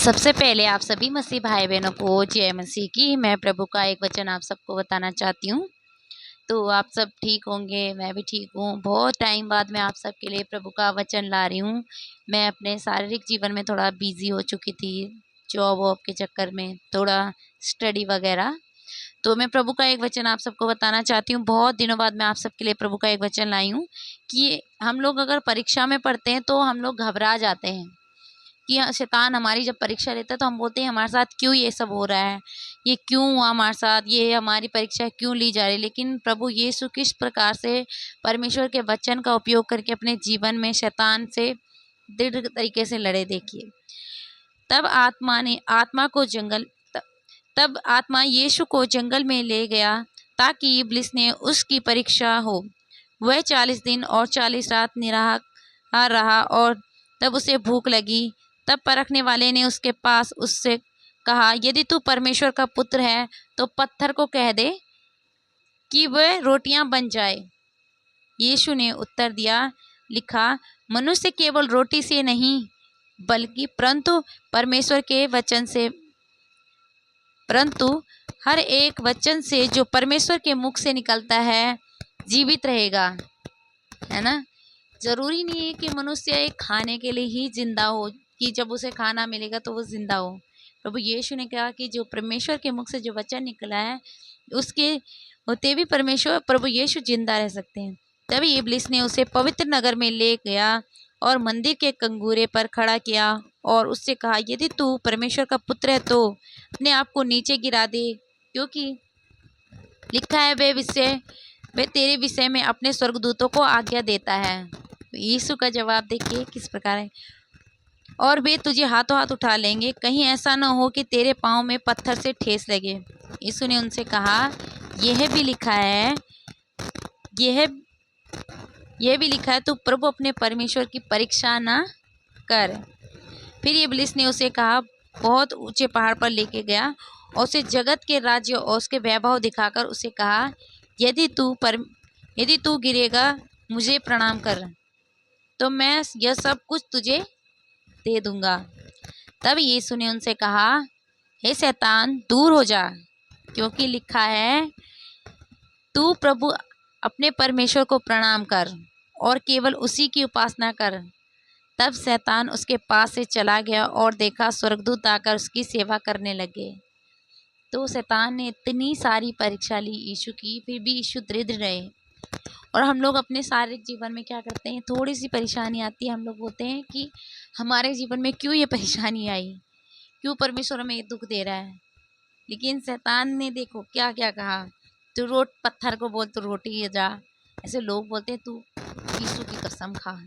सबसे पहले आप सभी मसीह भाई बहनों को जय मसीह की। मैं प्रभु का एक वचन आप सबको बताना चाहती हूँ। तो आप सब ठीक होंगे, मैं भी ठीक हूँ। बहुत टाइम बाद मैं आप सबके लिए प्रभु का वचन ला रही हूँ। मैं अपने शारीरिक जीवन में थोड़ा बिजी हो चुकी थी, जॉब वॉब के चक्कर में, थोड़ा स्टडी वगैरह। तो मैं प्रभु का एक वचन आप सबको बताना चाहती हूँ। बहुत दिनों बाद मैं आप सबके लिए प्रभु का एक वचन लाई हूँ कि हम लोग अगर परीक्षा में पढ़ते हैं तो हम लोग घबरा जाते हैं कि शैतान हमारी जब परीक्षा लेता है तो हम बोलते हैं हमारे साथ क्यों ये सब हो रहा है, ये क्यों हुआ हमारे साथ, ये हमारी परीक्षा क्यों ली जा रही है। लेकिन प्रभु यीशु किस प्रकार से परमेश्वर के वचन का उपयोग करके अपने जीवन में शैतान से दृढ़ तरीके से लड़े, देखिए। तब आत्मा यीशु को जंगल में ले गया ताकि इब्लिस ने उसकी परीक्षा हो। वह 40 दिन और 40 रात निराहार रहा और तब उसे भूख लगी। तब परखने वाले ने उसके पास उससे कहा, यदि तू परमेश्वर का पुत्र है तो पत्थर को कह दे कि वह रोटियां बन जाए। यीशु ने उत्तर दिया, लिखा, मनुष्य केवल रोटी से नहीं बल्कि परंतु हर एक वचन से जो परमेश्वर के मुख से निकलता है जीवित रहेगा। है ना। जरूरी नहीं है कि मनुष्य एक खाने के लिए ही जिंदा हो, कि जब उसे खाना मिलेगा तो वो जिंदा हो। प्रभु यीशु ने कहा कि जो परमेश्वर के मुख से जो वचन निकला है उसके होते भी परमेश्वर प्रभु यीशु जिंदा रह सकते हैं। तभी इब्लिस ने उसे पवित्र नगर में ले गया और मंदिर के कंगूरे पर खड़ा किया और उससे कहा, यदि तू परमेश्वर का पुत्र है तो अपने आप को नीचे गिरा दे, क्योंकि लिखा है वे तेरे विषय में अपने स्वर्गदूतों को आज्ञा देता है। यीशु का जवाब देखिए किस प्रकार है, और वे तुझे हाथों हाथ उठा लेंगे, कहीं ऐसा न हो कि तेरे पाँव में पत्थर से ठेस लगे। यीशु ने उनसे कहा, यह भी लिखा है तू प्रभु अपने परमेश्वर की परीक्षा न कर। फिर इब्लिस ने उसे कहा, बहुत ऊंचे पहाड़ पर लेके गया और उसे जगत के राज्य और उसके वैभव दिखाकर उसे कहा, यदि तू गिरेगा मुझे प्रणाम कर तो मैं यह सब कुछ तुझे दे दूंगा। तब यीशु ने उनसे कहा, हे शैतान दूर हो जा, क्योंकि लिखा है, तू प्रभु अपने परमेश्वर को प्रणाम कर और केवल उसी की उपासना कर। तब शैतान उसके पास से चला गया और देखा स्वर्गदूत आकर उसकी सेवा करने लगे। तो शैतान ने इतनी सारी परीक्षा ली यीशु की, फिर भी यीशु दृढ़ रहे। और हम लोग अपने शारीरिक जीवन में क्या करते हैं, थोड़ी सी परेशानी आती है, हम लोग बोलते हैं कि हमारे जीवन में क्यों ये परेशानी आई, क्यों परमेश्वर हमें ये दुख दे रहा है। लेकिन शैतान ने देखो क्या क्या कहा, तू पत्थर को बोल तो रोटी जा। ऐसे लोग बोलते हैं, तू यीशु की कसम खा,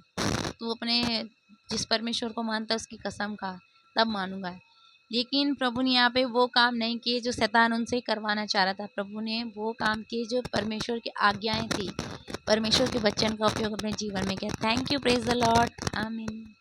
तू अपने जिस परमेश्वर को मानता है उसकी कसम खा, तब मानूंगा। लेकिन प्रभु ने यहाँ पे वो काम नहीं किए जो शैतान उनसे करवाना चाह रहा था। प्रभु ने वो काम किए जो परमेश्वर की आज्ञाएं थी, परमेश्वर के वचन का उपयोग अपने जीवन में किया। Thank you, praise the Lord, आमीन।